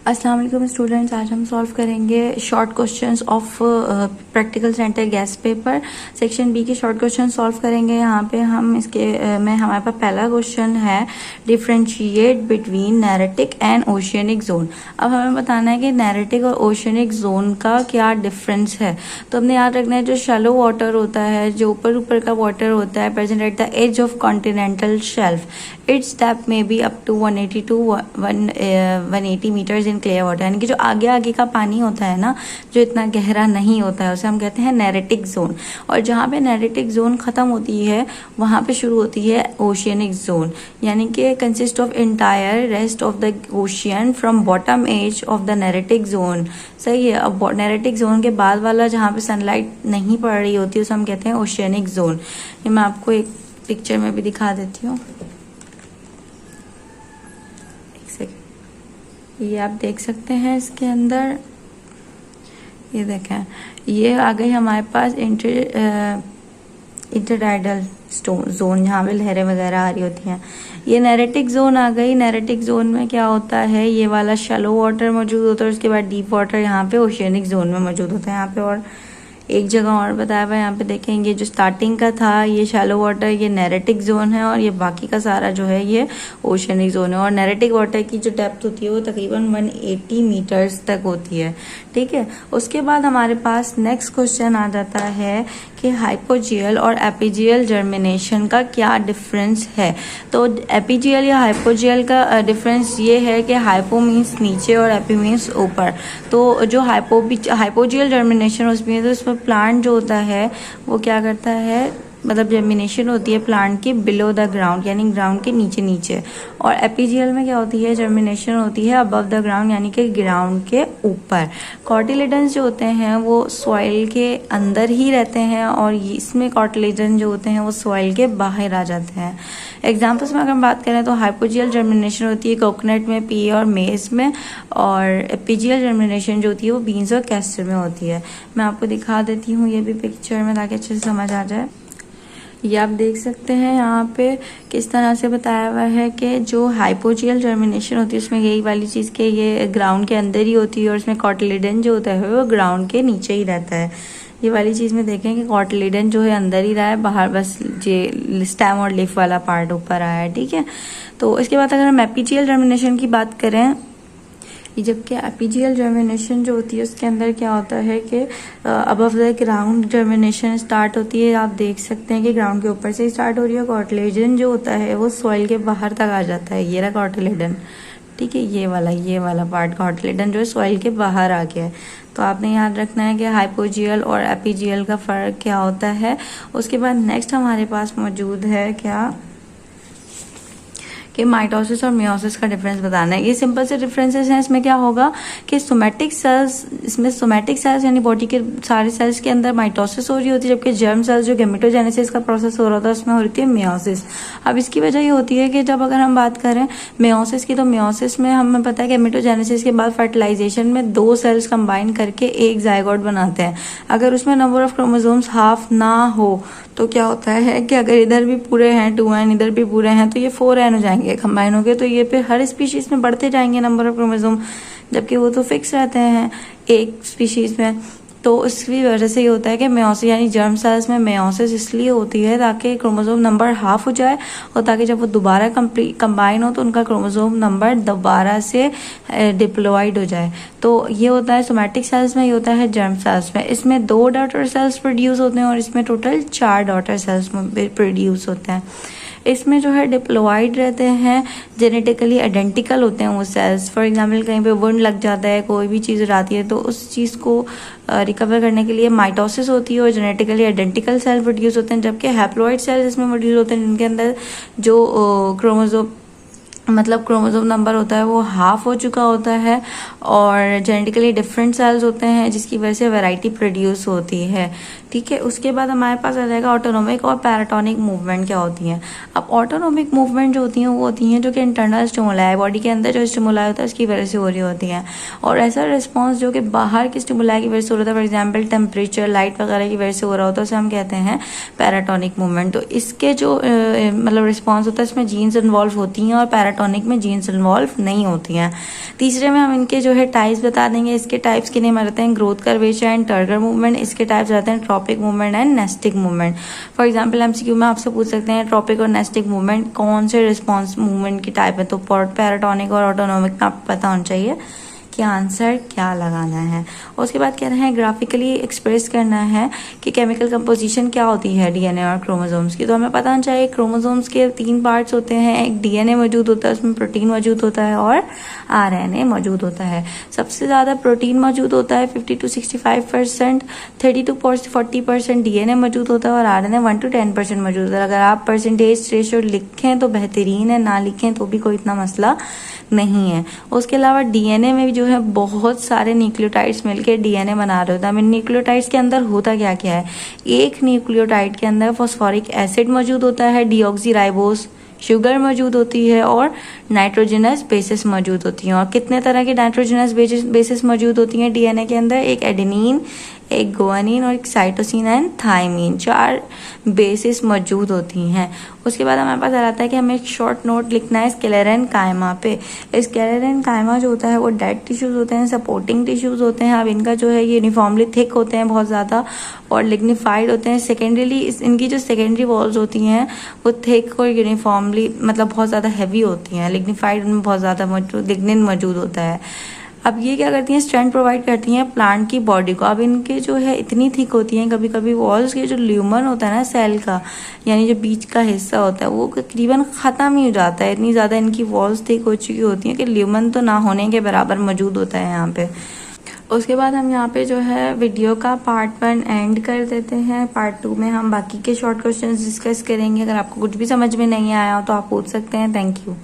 अस्सलाम वालेकुम स्टूडेंट्स, आज हम सॉल्व करेंगे short questions of practical centre guess paper section B के शॉर्ट क्वेश्चन सॉल्व करेंगे। यहाँ पे हम इसके में हमारे पास पहला क्वेश्चन है differentiate between neritic and oceanic zone. अब हमें बताना है कि नैरेटिक और ओशियनिक जोन का क्या डिफरेंस है। तो हमने याद रखना है जो शैलो वाटर होता है, जो ऊपर ऊपर का वाटर होता है present at the edge of continental shelf, its depth में be up to 180 to 180 meters in clear water. यानी कि जो आगे आगे का पानी होता है ना, जो इतना गहरा नहीं होता है, उसे हम कहते हैं नैरेटिक जोन। और जहाँ पे नैरेटिक जोन खत्म होती है वहाँ पे शुरू होती है ओशियनिक जोन, यानी कि consist of entire rest of the ocean from bottom edge of the neritic zone. सही है। अब नैरेटिक जोन के बाद वाला जहाँ पे सनलाइट नहीं पड़ रही होती उसे हम कहते हैं ओशियनिक जोन। ये मैं आपको एक पिक्चर में भी दिखा देती हूँ, ये आप देख सकते हैं। इसके अंदर ये देखें, ये आ गई हमारे पास इंटरटाइडल जोन, जहाँ पे लहरें वगैरह आ रही होती हैं। ये नैरेटिक जोन आ गई। नैरेटिक जोन में क्या होता है, ये वाला शैलो वाटर मौजूद होता है, उसके बाद डीप वाटर यहाँ पे ओशियनिक जोन में मौजूद होता है। यहाँ पे और एक जगह और बताया हुआ है, यहाँ पे देखेंगे जो स्टार्टिंग का था ये शैलो वाटर, ये नैरेटिक जोन है, और ये बाकी का सारा जो है ये ओशियनिक जोन है। और नैरेटिक वाटर की जो डेप्थ होती है वो तकरीबन 180 मीटर्स तक होती है। ठीक है। उसके बाद हमारे पास नेक्स्ट क्वेश्चन आ जाता है कि हाइपोजियल और एपिजियल जर्मिनेशन का क्या डिफरेंस है। तो एपिजियल या हाइपोजियल का डिफरेंस ये है कि हाइपो मीन्स नीचे और एपी मीन्स ऊपर। तो जो हाइपोजियल जर्मिनेशन उसमें तो उसमें प्लांट जो होता है वो क्या करता है, मतलब जर्मिनेशन होती है प्लांट की बिलो द ग्राउंड, यानी ग्राउंड के नीचे नीचे। और एपिजियल में क्या होती है, जर्मिनेशन होती है अबव द ग्राउंड, यानी कि ग्राउंड के ऊपर। कॉटिलेडन्स जो होते हैं वो सॉइल के अंदर ही रहते हैं, और इसमें कॉटिलेडन जो होते हैं वो सॉइल के बाहर आ जाते हैं। एग्जाम्पल्स में अगर हम बात करें तो हाइपोजियल जर्मिनेशन होती है कोकोनट में, पी और मेज में, और एपिजियल जर्मिनेशन जो होती है वो बीन्स और कैस्टर में होती है। मैं आपको दिखा देती हूँ ये भी पिक्चर में, ताकि अच्छे से समझ आ जाए। ये आप देख सकते हैं यहाँ पे किस तरह से बताया हुआ है कि जो हाइपोजियल जर्मिनेशन होती है उसमें यही वाली चीज़ के ये ग्राउंड के अंदर ही होती है, और उसमें कॉटिलेडन जो होता है वो ग्राउंड के नीचे ही रहता है। ये वाली चीज़ में देखें कि कॉटिलेडन जो है अंदर ही रहा है, बाहर बस ये स्टेम और लीफ वाला पार्ट ऊपर आया है। ठीक है। तो इसके बाद अगर हम एपिजियल जर्मिनेशन की बात करें, जबकि एपिजियल जर्मिनेशन जो होती है उसके अंदर क्या होता है कि above the ground germination start होती है। आप देख सकते हैं कि ग्राउंड के ऊपर से स्टार्ट हो रही है। कॉटिलेडन जो होता है वो सॉइल के बाहर तक आ जाता है। ये रहा कॉटिलेडन। ठीक है। ये वाला पार्ट कॉटिलेडन जो है सॉइल के बाहर आ गया है। तो आपने याद रखना है कि हाइपोजियल और एपिजियल का फ़र्क क्या होता है। उसके बाद नेक्स्ट हमारे पास मौजूद है क्या कि माइटोसिस और मियोसिस का डिफरेंस बताना है। ये सिंपल से डिफरेंसेस हैं। इसमें क्या होगा कि सोमैटिक सेल्स, इसमें सोमैटिक सेल्स यानी बॉडी के सारे सेल्स के अंदर माइटोसिस हो रही होती है, जबकि जर्म सेल्स जो गैमेटोजेनेसिस का प्रोसेस हो रहा था उसमें हो रही है मियोसिस। अब इसकी वजह ये होती है कि जब अगर हम बात करें मियोसिस की, तो मियोसिस में हमें पता है गैमेटोजेनेसिस के बाद फर्टिलाइजेशन में 2 सेल्स कंबाइन करके एक जायगोट बनाते हैं। अगर उसमें नंबर ऑफ क्रोमोसोम्स हाफ ना हो तो क्या होता है कि अगर इधर भी पूरे हैं 2n, इधर भी पूरे हैं, तो ये 4n हो जाएंगे कंबाइन हो गए। तो ये पे हर स्पीशीज में बढ़ते जाएंगे नंबर ऑफ क्रोमोसोम, जबकि वो तो फिक्स रहते हैं एक स्पीशीज में। तो उसकी वजह से ये होता है कि मेयोसिस यानी जर्म सेल्स में मेयोसिस इसलिए होती है ताकि क्रोमोसोम नंबर हाफ हो जाए, और ताकि जब वो दोबारा कंबाइन हो तो उनका क्रोमोसोम नंबर दोबारा से डिप्लॉयड हो जाए। तो ये होता है सोमैटिक सेल्स में, ये होता है जर्म सेल्स में। इसमें 2 डॉटर सेल्स प्रोड्यूस होते हैं और इसमें टोटल 4 डॉटर सेल्स प्रोड्यूस होते हैं। इसमें जो है डिप्लॉयड रहते हैं, जेनेटिकली आइडेंटिकल होते हैं वो सेल्स। फॉर एग्जांपल कहीं पे वुंड लग जाता है, कोई भी चीज़ आती है, तो उस चीज़ को रिकवर करने के लिए माइटोसिस होती है और जेनेटिकली आइडेंटिकल सेल प्रोड्यूस होते हैं। जबकि हैप्लॉइड सेल्स इसमें मौजूद होते हैं जिनके अंदर जो क्रोमोसोम नंबर होता है वो हाफ हो चुका होता है, और जेनेटिकली डिफरेंट सेल्स होते हैं जिसकी वजह से वैरायटी प्रोड्यूस होती है। ठीक है। उसके बाद हमारे पास आ जाएगा ऑटोनोमिक और पैराटोनिक मूवमेंट क्या होती हैं। अब ऑटोनोमिक मूवमेंट जो होती हैं वो होती हैं जो कि इंटरनल स्टिमुलाई है, बॉडी के अंदर जो स्टिमुलाई होता है उसकी वजह से हो रही होती हैं, और ऐसा रिस्पॉन्स जो कि बाहर की स्टिमुलाई की वजह से हो रहा था, फॉर एग्जाम्पल टेम्परेचर, लाइट वगैरह की वजह से हो रहा होता है, उसे हम कहते हैं पैराटोनिक मूवमेंट। तो इसके जो रिस्पॉन्स होता है इसमें जीन्स इन्वॉल्व होती हैं, और पैराटोनिक डायटोनिक में जीन्स इन्वॉल्व नहीं होती हैं। तीसरे में हम इनके जो है टाइप्स बता देंगे। इसके टाइप्स किन्हें रहते हैं, growth curvature and turgor movement. इसके टाइप्स रहते हैं tropic movement and nastic movement. For example MCQ में आपसे पूछ सकते हैं ट्रॉपिक और नेस्टिक मूवमेंट कौन से रिस्पॉन्स मूवमेंट की टाइप है, तो पैराटोनिक और ऑटोनोमिक में आपको पता होना चाहिए कि आंसर क्या लगाना है। उसके बाद कह रहे हैं ग्राफिकली एक्सप्रेस करना है कि केमिकल कंपोजिशन क्या होती है डीएनए और क्रोमोसोम्स की। तो हमें पता होना चाहिए क्रोमोसोम्स के 3 पार्ट्स होते हैं, एक डीएनए मौजूद होता है, उसमें प्रोटीन मौजूद होता है और आरएनए मौजूद होता है। सबसे ज़्यादा प्रोटीन मौजूद होता है 50 to 65%, 30 to 40% डीएनए मौजूद होता है और आरएनए 1 to 10% मौजूद होता है। अगर आप परसेंटेज रेशियो लिखें तो बेहतरीन है, ना लिखें तो भी कोई इतना मसला नहीं है। उसके अलावा डीएनए में भी जो है बहुत सारे न्यूक्लियोटाइड्स मिलकर डीएनए बना रहे होते हैं। इन न्यूक्लियोटाइड्स के अंदर होता क्या क्या है, एक न्यूक्लियोटाइड के अंदर फॉस्फोरिक एसिड मौजूद होता है, डीऑक्सीराइबोस शुगर मौजूद होती है और नाइट्रोजनस बेसिस मौजूद होती हैं। और कितने तरह की नाइट्रोजनस बेसिस मौजूद होती हैं डीएनए के अंदर, एक एडेनिन, एक गुआनिन और एक साइटोसिन एंड थाइमिन, 4 बेसिस मौजूद होती हैं। उसके बाद हमारे पास आ जाता है कि हमें एक शॉर्ट नोट लिखना है स्क्लेरेनकाइमा पे। स्क्लेरेनकाइमा जो होता है वो डेड टिश्यूज होते हैं, सपोर्टिंग टिश्यूज होते हैं। अब इनका जो है ये यूनिफॉर्मली थिक होते हैं बहुत ज़्यादा और लिग्निफाइड होते हैं। सेकेंडरीली इनकी जो सेकेंडरी वॉल्स होती हैं वो थिक और यूनिफॉर्मली मतलब बहुत ज़्यादा हैवी होती हैं। लिग्निफाइड उनमें बहुत ज़्यादा लिग्निन मौजूद होता है। अब ये क्या करती हैं, स्ट्रेंथ प्रोवाइड करती हैं प्लांट की बॉडी को। अब इनके जो है इतनी थिक होती हैं, कभी कभी वॉल्स के जो ल्यूमन होता है ना सेल का, यानी जो बीच का हिस्सा होता है वो तकरीबन ख़त्म ही हो जाता है। इतनी ज़्यादा इनकी वॉल्स थिक हो चुकी होती हैं कि ल्यूमन तो ना होने के बराबर मौजूद होता है यहाँ पे। उसके बाद हम यहाँ पे जो है वीडियो का पार्ट 1 एंड कर देते हैं। पार्ट 2 में हम बाकी के शॉर्ट क्वेश्चंस डिस्कस करेंगे। अगर आपको कुछ भी समझ में नहीं आया हो तो आप पूछ सकते हैं। Thank you.